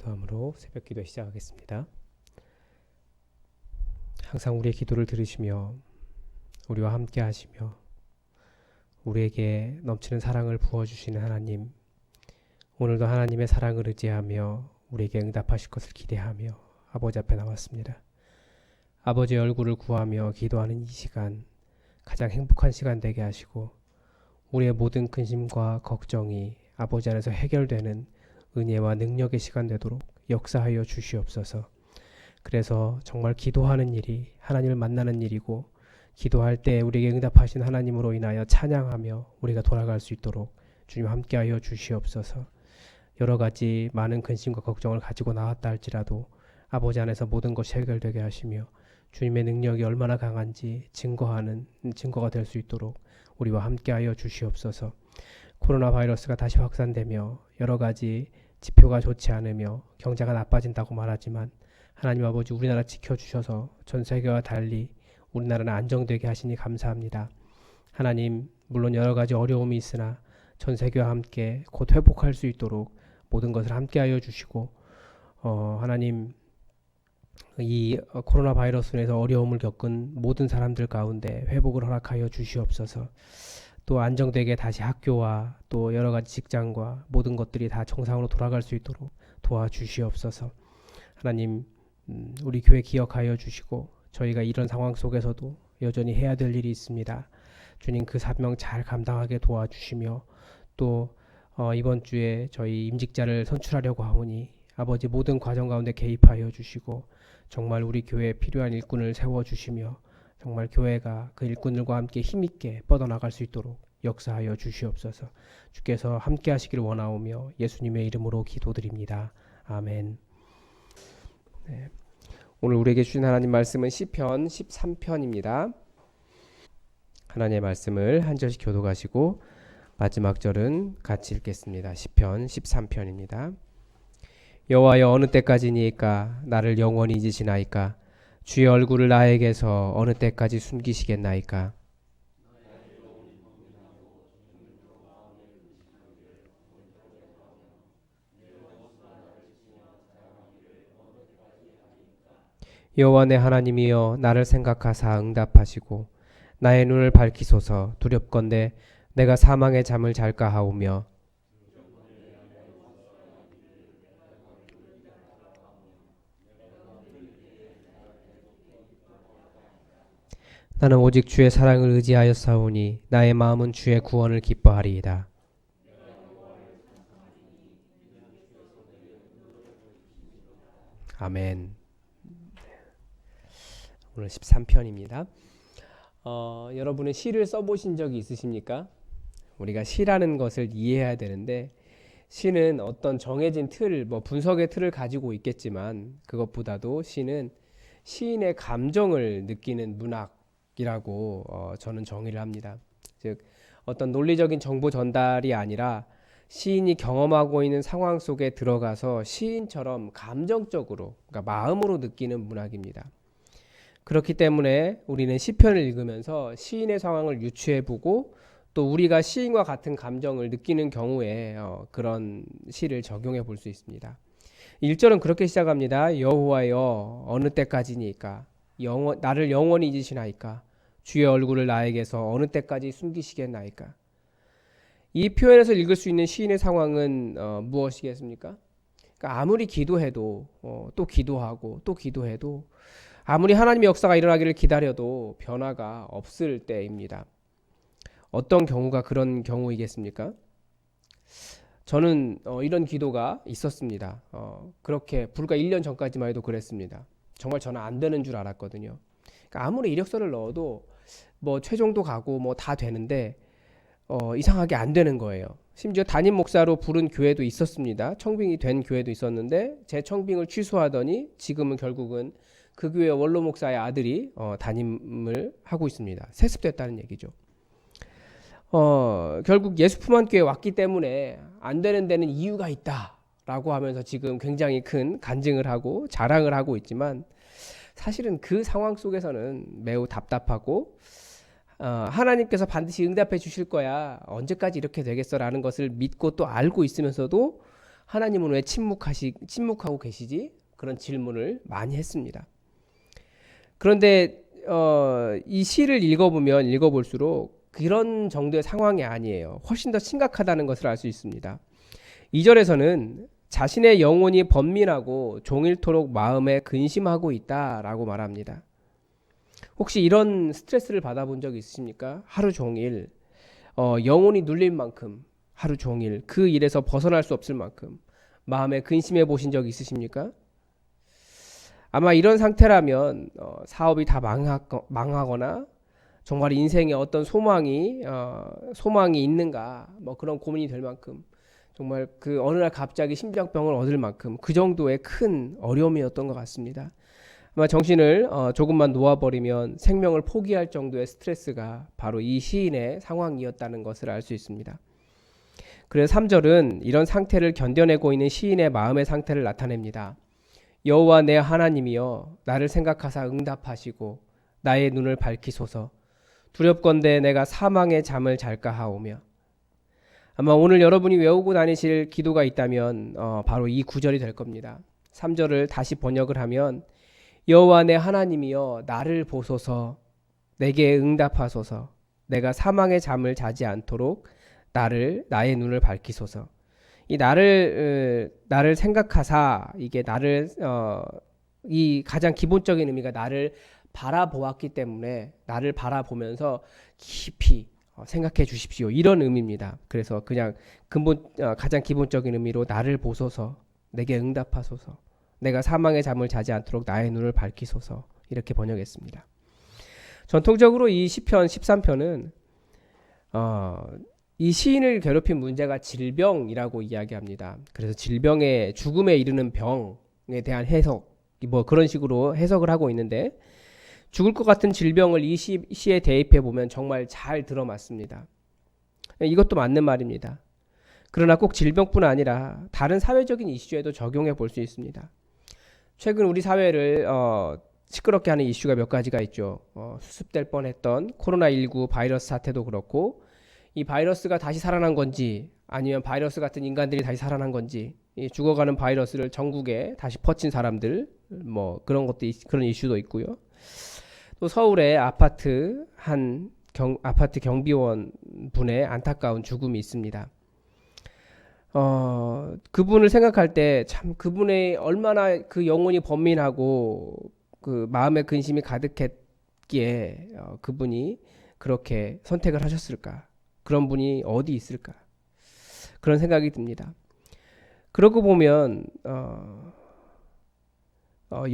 기도함으로 새벽 기도 시작하겠습니다. 항상 우리의 기도를 들으시며 우리와 함께 하시며 우리에게 넘치는 사랑을 부어주시는 하나님, 오늘도 하나님의 사랑을 의지하며 우리에게 응답하실 것을 기대하며 아버지 앞에 나왔습니다. 아버지의 얼굴을 구하며 기도하는 이 시간, 가장 행복한 시간 되게 하시고 우리의 모든 근심과 걱정이 아버지 안에서 해결되는 은혜와 능력의 시간 되도록 역사하여 주시옵소서. 그래서 정말 기도하는 일이 하나님을 만나는 일이고, 기도할 때 우리에게 응답하신 하나님으로 인하여 찬양하며 우리가 돌아갈 수 있도록 주님 함께하여 주시옵소서. 여러 가지 많은 근심과 걱정을 가지고 나왔다 할지라도 아버지 안에서 모든 것이 해결되게 하시며 주님의 능력이 얼마나 강한지 증거하는 증거가 될 수 있도록 우리와 함께하여 주시옵소서. 코로나 바이러스가 다시 확산되며 여러 가지 지표가 좋지 않으며 경제가 나빠진다고 말하지만 하나님 아버지, 우리나라 지켜주셔서 전 세계와 달리 우리나라는 안정되게 하시니 감사합니다. 하나님, 물론 여러 가지 어려움이 있으나 전 세계와 함께 곧 회복할 수 있도록 모든 것을 함께하여 주시고, 하나님, 이 코로나 바이러스에서 어려움을 겪은 모든 사람들 가운데 회복을 허락하여 주시옵소서. 또 안정되게 다시 학교와 또 여러 가지 직장과 모든 것들이 다 정상으로 돌아갈 수 있도록 도와주시옵소서. 하나님, 우리 교회 기억하여 주시고 저희가 이런 상황 속에서도 여전히 해야 될 일이 있습니다. 주님, 그 사명 잘 감당하게 도와주시며 또 이번 주에 저희 임직자를 선출하려고 하오니 아버지, 모든 과정 가운데 개입하여 주시고 정말 우리 교회에 필요한 일꾼을 세워주시며 정말 교회가 그 일꾼들과 함께 힘있게 뻗어나갈 수 있도록 역사하여 주시옵소서. 주께서 함께 하시기를 원하오며 예수님의 이름으로 기도드립니다. 아멘. 네. 오늘 우리에게 주신 하나님 말씀은 시편 13편입니다. 하나님의 말씀을 한 절씩 교독하시고 마지막 절은 같이 읽겠습니다. 시편 13편입니다. 여호와여, 어느 때까지니까 나를 영원히 잊으시나이까? 주의 얼굴을 나에게서 어느 때까지 숨기시겠나이까? 여호와 내 하나님이여, 나를 생각하사 응답하시고 나의 눈을 밝히소서. 두렵건대 내가 사망의 잠을 잘까 하오며 나는 오직 주의 사랑을 의지하였사오니 나의 마음은 주의 구원을 기뻐하리이다. 아멘. 오늘 13편입니다. 여러분은 시를 써보신 적이 있으십니까? 우리가 시라는 것을 이해해야 되는데, 시는 어떤 정해진 틀, 분석의 틀을 가지고 있겠지만 그것보다도 시는 시인의 감정을 느끼는 문학이라고 저는 정의를 합니다. 즉, 어떤 논리적인 정보 전달이 아니라 시인이 경험하고 있는 상황 속에 들어가서 시인처럼 감정적으로, 그러니까 마음으로 느끼는 문학입니다. 그렇기 때문에 우리는 시편을 읽으면서 시인의 상황을 유추해보고 또 우리가 시인과 같은 감정을 느끼는 경우에 그런 시를 적용해 볼 수 있습니다. 1절은 그렇게 시작합니다. 여호와여, 어느 때까지니까? 나를 영원히 잊으시나이까? 주의 얼굴을 나에게서 어느 때까지 숨기시겠나이까? 이 표현에서 읽을 수 있는 시인의 상황은 무엇이겠습니까? 그러니까 아무리 기도해도 또 기도하고 또 기도해도 아무리 하나님의 역사가 일어나기를 기다려도 변화가 없을 때입니다. 어떤 경우가 그런 경우이겠습니까? 저는 이런 기도가 있었습니다. 그렇게 불과 1년 전까지만 해도 그랬습니다. 정말 저는 안 되는 줄 알았거든요. 그러니까 아무리 이력서를 넣어도 최종도 가고 다 되는데 이상하게 안 되는 거예요. 심지어 담임 목사로 부른 교회도 있었습니다. 청빙이 된 교회도 있었는데 제 청빙을 취소하더니 지금은 결국은 그 교회 원로 목사의 아들이 담임을 하고 있습니다. 세습됐다는 얘기죠. 결국 예수품안교회에 왔기 때문에 안 되는 데는 이유가 있다라고 하면서 지금 굉장히 큰 간증을 하고 자랑을 하고 있지만, 사실은 그 상황 속에서는 매우 답답하고 하나님께서 반드시 응답해 주실 거야, 언제까지 이렇게 되겠어라는 것을 믿고 또 알고 있으면서도 하나님은 왜 침묵하고 계시지? 그런 질문을 많이 했습니다. 그런데 이 시를 읽어볼수록 그런 정도의 상황이 아니에요. 훨씬 더 심각하다는 것을 알 수 있습니다. 2절에서는 자신의 영혼이 번민하고 종일토록 마음에 근심하고 있다라고 말합니다. 혹시 이런 스트레스를 받아본 적 있으십니까? 하루 종일 영혼이 눌릴 만큼 하루 종일 그 일에서 벗어날 수 없을 만큼 마음에 근심해 보신 적 있으십니까? 아마 이런 상태라면 사업이 다 망하거나 정말 인생에 어떤 소망이 있는가 뭐 그런 고민이 될 만큼 정말 그 어느 날 갑자기 심장병을 얻을 만큼 그 정도의 큰 어려움이었던 것 같습니다. 아마 정신을 조금만 놓아버리면 생명을 포기할 정도의 스트레스가 바로 이 시인의 상황이었다는 것을 알 수 있습니다. 그래서 3절은 이런 상태를 견뎌내고 있는 시인의 마음의 상태를 나타냅니다. 여호와 내 하나님이여 나를 생각하사 응답하시고 나의 눈을 밝히소서. 두렵건대 내가 사망의 잠을 잘까 하오며. 아마 오늘 여러분이 외우고 다니실 기도가 있다면 바로 이 구절이 될 겁니다. 3절을 다시 번역을 하면 여호와 내 하나님이여 나를 보소서. 내게 응답하소서. 내가 사망의 잠을 자지 않도록 나의 눈을 밝히소서. 이 나를 생각하사 이게 이 가장 기본적인 의미가 나를 바라보았기 때문에 나를 바라보면서 깊이 생각해 주십시오. 이런 의미입니다. 그래서 그냥 가장 기본적인 의미로 나를 보소서, 내게 응답하소서, 내가 사망의 잠을 자지 않도록 나의 눈을 밝히소서 이렇게 번역했습니다. 전통적으로 이 시편 13편은 이 시인을 괴롭힌 문제가 질병이라고 이야기합니다. 그래서 죽음에 이르는 병에 대한 해석, 뭐 그런 식으로 해석을 하고 있는데 죽을 것 같은 질병을 이 시에 대입해 보면 정말 잘 들어맞습니다. 이것도 맞는 말입니다. 그러나 꼭 질병뿐 아니라 다른 사회적인 이슈에도 적용해 볼 수 있습니다. 최근 우리 사회를 시끄럽게 하는 이슈가 몇 가지가 있죠. 수습될 뻔했던 코로나19 바이러스 사태도 그렇고 이 바이러스가 다시 살아난 건지 아니면 바이러스 같은 인간들이 다시 살아난 건지 이 죽어가는 바이러스를 전국에 다시 퍼친 사람들 뭐 그런 이슈도 있고요. 또 서울의 아파트 경비원 분의 안타까운 죽음이 있습니다. 그분을 생각할 때 참 그분의 얼마나 그 영혼이 번민하고 그 마음의 근심이 가득했기에 그분이 그렇게 선택을 하셨을까? 그런 분이 어디 있을까? 그런 생각이 듭니다. 그러고 보면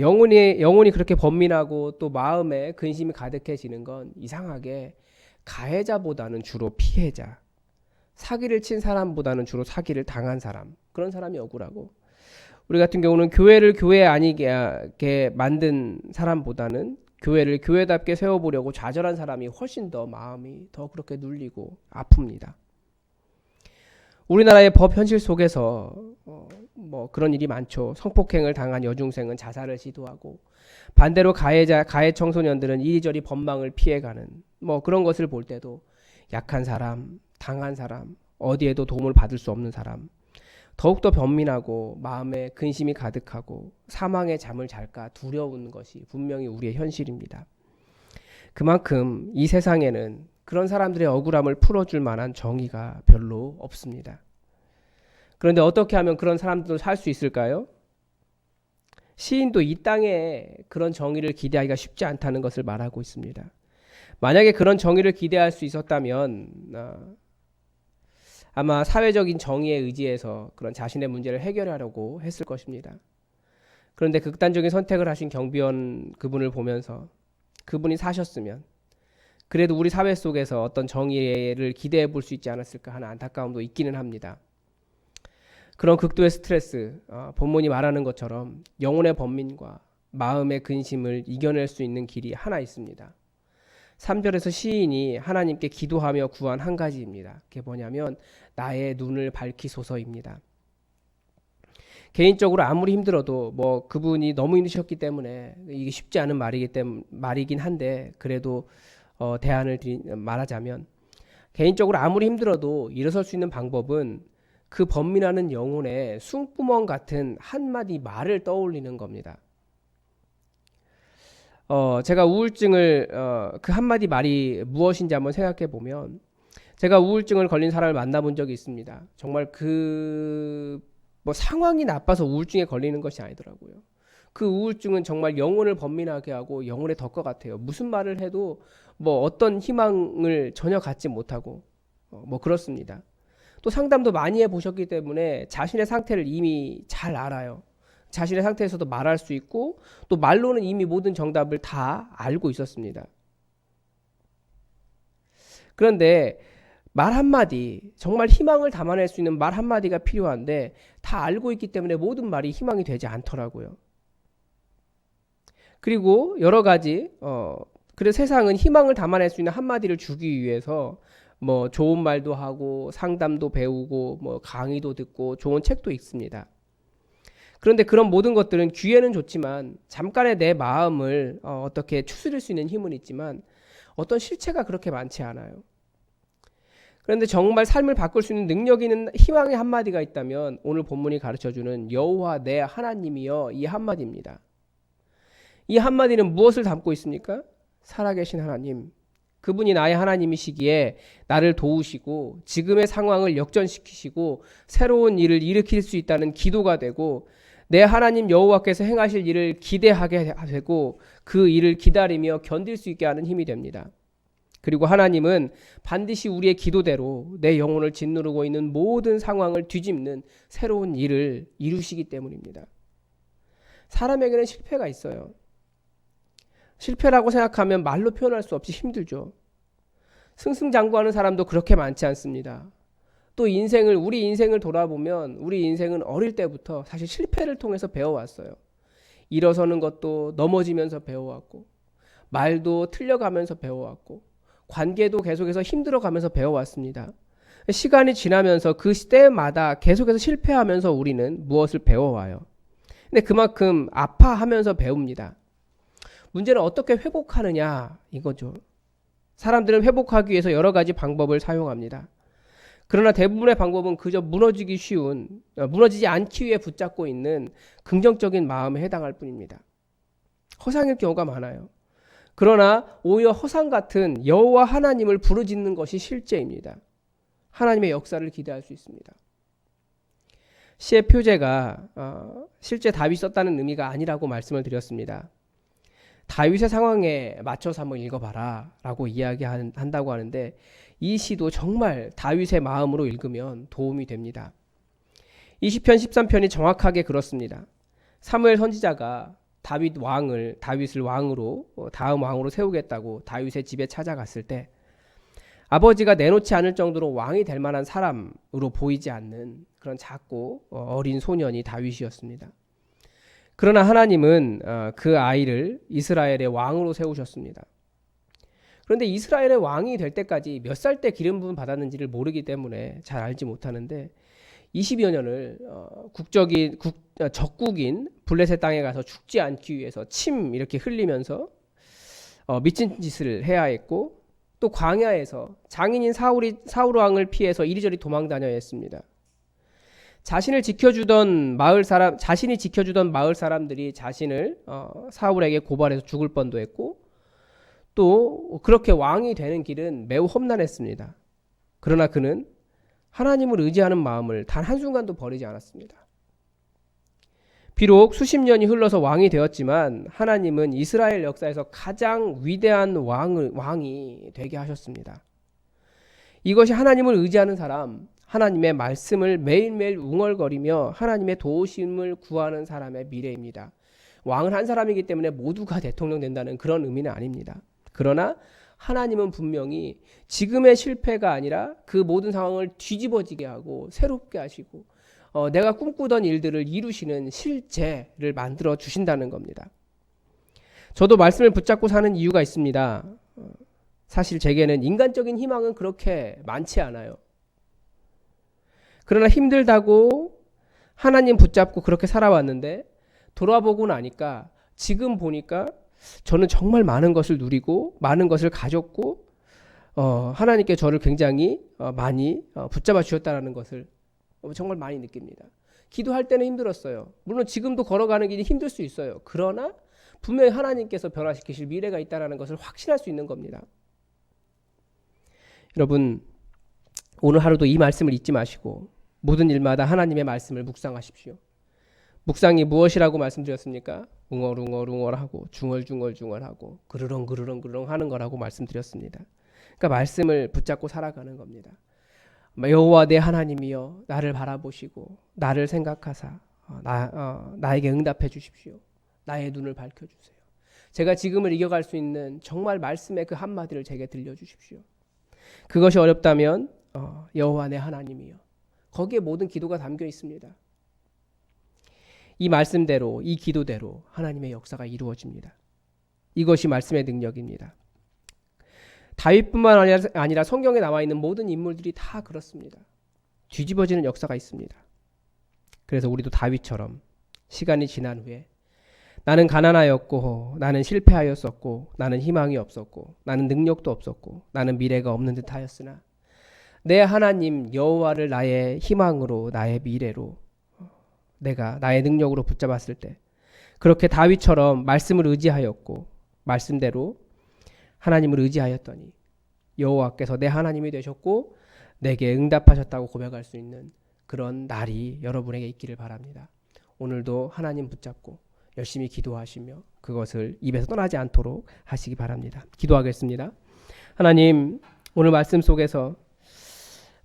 영혼이 그렇게 번민하고 또 마음에 근심이 가득해지는 건 이상하게 가해자보다는 주로 피해자, 사기를 친 사람보다는 주로 사기를 당한 사람, 그런 사람이 억울하고 우리 같은 경우는 교회를 교회 아니게 만든 사람보다는 교회를 교회답게 세워보려고 좌절한 사람이 훨씬 더 마음이 더 그렇게 눌리고 아픕니다. 우리나라의 법 현실 속에서 뭐 그런 일이 많죠. 성폭행을 당한 여중생은 자살을 시도하고 반대로 가해 청소년들은 이리저리 법망을 피해가는 뭐 그런 것을 볼 때도 약한 사람, 당한 사람, 어디에도 도움을 받을 수 없는 사람 더욱더 변민하고 마음에 근심이 가득하고 사망의 잠을 잘까 두려운 것이 분명히 우리의 현실입니다. 그만큼 이 세상에는 그런 사람들의 억울함을 풀어줄 만한 정의가 별로 없습니다. 그런데 어떻게 하면 그런 사람들도 살 수 있을까요? 시인도 이 땅에 그런 정의를 기대하기가 쉽지 않다는 것을 말하고 있습니다. 만약에 그런 정의를 기대할 수 있었다면 아마 사회적인 정의에 의지해서 그런 자신의 문제를 해결하려고 했을 것입니다. 그런데 극단적인 선택을 하신 경비원 그분을 보면서 그분이 사셨으면 그래도 우리 사회 속에서 어떤 정의를 기대해 볼 수 있지 않았을까 하는 안타까움도 있기는 합니다. 그런 극도의 스트레스, 본문이 말하는 것처럼 영혼의 번민과 마음의 근심을 이겨낼 수 있는 길이 하나 있습니다. 3절에서 시인이 하나님께 기도하며 구한 한 가지입니다. 그게 뭐냐면 나의 눈을 밝히소서입니다. 개인적으로 아무리 힘들어도 뭐 그분이 너무 힘드셨기 때문에 이게 쉽지 않은 말이긴 한데 그래도 말하자면 개인적으로 아무리 힘들어도 일어설 수 있는 방법은 그 번민하는 영혼의 숨구멍 같은 한마디 말을 떠올리는 겁니다. 제가 우울증을 그 한마디 말이 무엇인지 한번 생각해 보면, 제가 우울증을 걸린 사람을 만나본 적이 있습니다. 정말 뭐 상황이 나빠서 우울증에 걸리는 것이 아니더라고요. 그 우울증은 정말 영혼을 번민하게 하고 영혼의 덫과 같아요. 무슨 말을 해도 뭐 어떤 희망을 전혀 갖지 못하고 뭐 그렇습니다. 또 상담도 많이 해보셨기 때문에 자신의 상태를 이미 잘 알아요. 자신의 상태에서도 말할 수 있고 또 말로는 이미 모든 정답을 다 알고 있었습니다. 그런데 말 한마디, 정말 희망을 담아낼 수 있는 말 한마디가 필요한데 다 알고 있기 때문에 모든 말이 희망이 되지 않더라고요. 그리고 여러 가지 그래서 세상은 희망을 담아낼 수 있는 한마디를 주기 위해서 뭐 좋은 말도 하고 상담도 배우고 뭐 강의도 듣고 좋은 책도 읽습니다. 그런데 그런 모든 것들은 귀에는 좋지만 잠깐의 내 마음을 어떻게 추스릴 수 있는 힘은 있지만 어떤 실체가 그렇게 많지 않아요. 그런데 정말 삶을 바꿀 수 있는 능력 있는 희망의 한마디가 있다면 오늘 본문이 가르쳐주는 여호와 내 하나님이여, 이 한마디입니다. 이 한마디는 무엇을 담고 있습니까? 살아계신 하나님, 그분이 나의 하나님이시기에 나를 도우시고 지금의 상황을 역전시키시고 새로운 일을 일으킬 수 있다는 기도가 되고, 내 하나님 여호와께서 행하실 일을 기대하게 되고 그 일을 기다리며 견딜 수 있게 하는 힘이 됩니다. 그리고 하나님은 반드시 우리의 기도대로 내 영혼을 짓누르고 있는 모든 상황을 뒤집는 새로운 일을 이루시기 때문입니다. 사람에게는 실패가 있어요. 실패라고 생각하면 말로 표현할 수 없이 힘들죠. 승승장구하는 사람도 그렇게 많지 않습니다. 또 우리 인생을 돌아보면 우리 인생은 어릴 때부터 사실 실패를 통해서 배워왔어요. 일어서는 것도 넘어지면서 배워왔고, 말도 틀려가면서 배워왔고, 관계도 계속해서 힘들어가면서 배워왔습니다. 시간이 지나면서 그 시대마다 계속해서 실패하면서 우리는 무엇을 배워와요. 근데 그만큼 아파하면서 배웁니다. 문제는 어떻게 회복하느냐 이거죠. 사람들은 회복하기 위해서 여러 가지 방법을 사용합니다. 그러나 대부분의 방법은 그저 무너지지 않기 위해 붙잡고 있는 긍정적인 마음에 해당할 뿐입니다. 허상일 경우가 많아요. 그러나 오히려 허상 같은 여호와 하나님을 부르짖는 것이 실제입니다. 하나님의 역사를 기대할 수 있습니다. 시의 표제가 실제 다윗이 썼다는 의미가 아니라고 말씀을 드렸습니다. 다윗의 상황에 맞춰서 한번 읽어봐라 라고 이야기한다고 하는데, 이 시도 정말 다윗의 마음으로 읽으면 도움이 됩니다. 20편 13편이 정확하게 그렇습니다. 사무엘 선지자가 다윗을 왕으로 다음 왕으로 세우겠다고 다윗의 집에 찾아갔을 때 아버지가 내놓지 않을 정도로 왕이 될 만한 사람으로 보이지 않는 그런 작고 어린 소년이 다윗이었습니다. 그러나 하나님은 그 아이를 이스라엘의 왕으로 세우셨습니다. 그런데 이스라엘의 왕이 될 때까지 몇 살 때 기름 부음 받았는지를 모르기 때문에 잘 알지 못하는데 20여 년을 적국인 블레셋 땅에 가서 죽지 않기 위해서 침 이렇게 흘리면서 미친 짓을 해야 했고, 또 광야에서 장인인 사울 왕을 피해서 이리저리 도망 다녀야 했습니다. 자신이 지켜주던 마을 사람들이 자신을 사울에게 고발해서 죽을 뻔도 했고, 또 그렇게 왕이 되는 길은 매우 험난했습니다. 그러나 그는 하나님을 의지하는 마음을 단 한순간도 버리지 않았습니다. 비록 수십 년이 흘러서 왕이 되었지만 하나님은 이스라엘 역사에서 가장 위대한 왕이 되게 하셨습니다. 이것이 하나님을 의지하는 사람, 하나님의 말씀을 매일매일 웅얼거리며 하나님의 도우심을 구하는 사람의 미래입니다. 왕은 한 사람이기 때문에 모두가 대통령 된다는 그런 의미는 아닙니다. 그러나 하나님은 분명히 지금의 실패가 아니라 그 모든 상황을 뒤집어지게 하고 새롭게 하시고 내가 꿈꾸던 일들을 이루시는 실제를 만들어 주신다는 겁니다. 저도 말씀을 붙잡고 사는 이유가 있습니다. 사실 제게는 인간적인 희망은 그렇게 많지 않아요. 그러나 힘들다고 하나님 붙잡고 그렇게 살아왔는데 돌아보고 나니까 지금 보니까 저는 정말 많은 것을 누리고 많은 것을 가졌고 하나님께 저를 굉장히 많이 붙잡아 주셨다는 것을 정말 많이 느낍니다. 기도할 때는 힘들었어요. 물론 지금도 걸어가는 길이 힘들 수 있어요. 그러나 분명히 하나님께서 변화시키실 미래가 있다는 것을 확신할 수 있는 겁니다. 여러분, 오늘 하루도 이 말씀을 잊지 마시고 모든 일마다 하나님의 말씀을 묵상하십시오. 묵상이 무엇이라고 말씀드렸습니까? 웅얼웅얼웅얼하고 중얼중얼중얼하고 그르렁그르렁그르렁 하는 거라고 말씀드렸습니다. 그러니까 말씀을 붙잡고 살아가는 겁니다. 여호와 내 하나님이여 나를 바라보시고 나를 생각하사 나에게 응답해 주십시오. 나의 눈을 밝혀주세요. 제가 지금을 이겨갈 수 있는 정말 말씀의 그 한마디를 제게 들려주십시오. 그것이 어렵다면 여호와 내 하나님이여, 거기에 모든 기도가 담겨 있습니다. 이 말씀대로, 이 기도대로 하나님의 역사가 이루어집니다. 이것이 말씀의 능력입니다. 다윗뿐만 아니라 성경에 나와 있는 모든 인물들이 다 그렇습니다. 뒤집어지는 역사가 있습니다. 그래서 우리도 다윗처럼 시간이 지난 후에 나는 가난하였고 나는 실패하였었고 나는 희망이 없었고 나는 능력도 없었고 나는 미래가 없는 듯 하였으나 내 하나님 여호와를 나의 희망으로 나의 미래로 내가 나의 능력으로 붙잡았을 때 그렇게 다윗처럼 말씀을 의지하였고 말씀대로 하나님을 의지하였더니 여호와께서 내 하나님이 되셨고 내게 응답하셨다고 고백할 수 있는 그런 날이 여러분에게 있기를 바랍니다. 오늘도 하나님 붙잡고 열심히 기도하시며 그것을 입에서 떠나지 않도록 하시기 바랍니다. 기도하겠습니다. 하나님, 오늘 말씀 속에서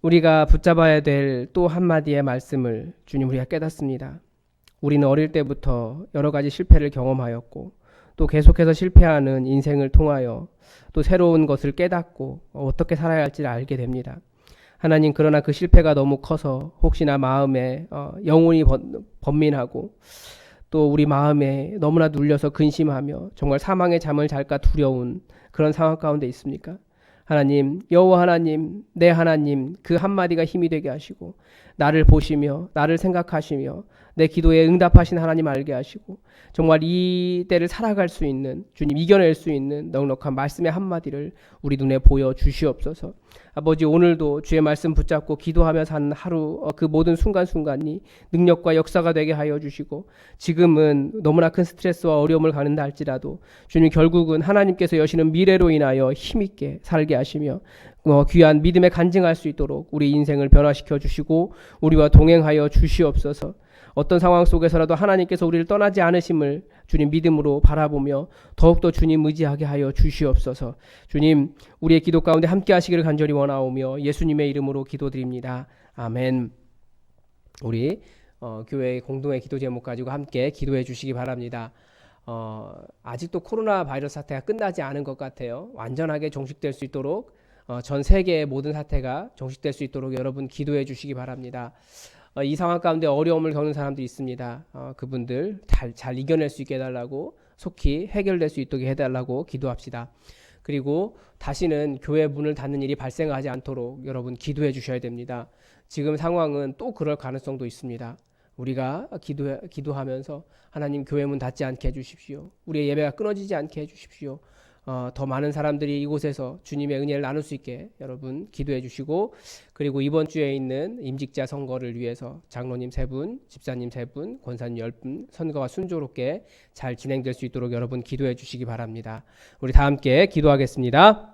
우리가 붙잡아야 될 또 한마디의 말씀을 주님 우리가 깨닫습니다. 우리는 어릴 때부터 여러 가지 실패를 경험하였고 또 계속해서 실패하는 인생을 통하여 또 새로운 것을 깨닫고 어떻게 살아야 할지를 알게 됩니다. 하나님, 그러나 그 실패가 너무 커서 혹시나 마음에 영혼이 번민하고 또 우리 마음에 너무나 눌려서 근심하며 정말 사망의 잠을 잘까 두려운 그런 상황 가운데 있습니까? 하나님, 여호와 하나님, 내 하나님, 그 한마디가 힘이 되게 하시고 나를 보시며 나를 생각하시며 내 기도에 응답하신 하나님 알게 하시고 정말 이 때를 살아갈 수 있는, 주님 이겨낼 수 있는 넉넉한 말씀의 한마디를 우리 눈에 보여 주시옵소서. 아버지, 오늘도 주의 말씀 붙잡고 기도하며 사는 하루 그 모든 순간순간이 능력과 역사가 되게 하여 주시고 지금은 너무나 큰 스트레스와 어려움을 가는다 할지라도 주님 결국은 하나님께서 여시는 미래로 인하여 힘있게 살게 하시며 귀한 믿음에 간증할 수 있도록 우리 인생을 변화시켜 주시고 우리와 동행하여 주시옵소서. 어떤 상황 속에서라도 하나님께서 우리를 떠나지 않으심을 주님 믿음으로 바라보며 더욱더 주님 의지하게 하여 주시옵소서. 주님, 우리의 기도 가운데 함께 하시기를 간절히 원하오며 예수님의 이름으로 기도드립니다. 아멘. 우리 교회의 공동의 기도 제목 가지고 함께 기도해 주시기 바랍니다. 아직도 코로나 바이러스 사태가 끝나지 않은 것 같아요. 완전하게 종식될 수 있도록 전 세계의 모든 사태가 종식될 수 있도록 여러분 기도해 주시기 바랍니다. 이 상황 가운데 어려움을 겪는 사람들이 있습니다. 그분들 잘 이겨낼 수 있게 해달라고, 속히 해결될 수 있도록 해달라고 기도합시다. 그리고 다시는 교회 문을 닫는 일이 발생하지 않도록 여러분 기도해 주셔야 됩니다. 지금 상황은 또 그럴 가능성도 있습니다. 우리가 기도하면서 하나님 교회 문 닫지 않게 해주십시오. 우리의 예배가 끊어지지 않게 해주십시오. 더 많은 사람들이 이곳에서 주님의 은혜를 나눌 수 있게 여러분 기도해 주시고, 그리고 이번 주에 있는 임직자 선거를 위해서 장로님 3분, 집사님 3분, 권사님 10분 선거가 순조롭게 잘 진행될 수 있도록 여러분 기도해 주시기 바랍니다. 우리 다 함께 기도하겠습니다.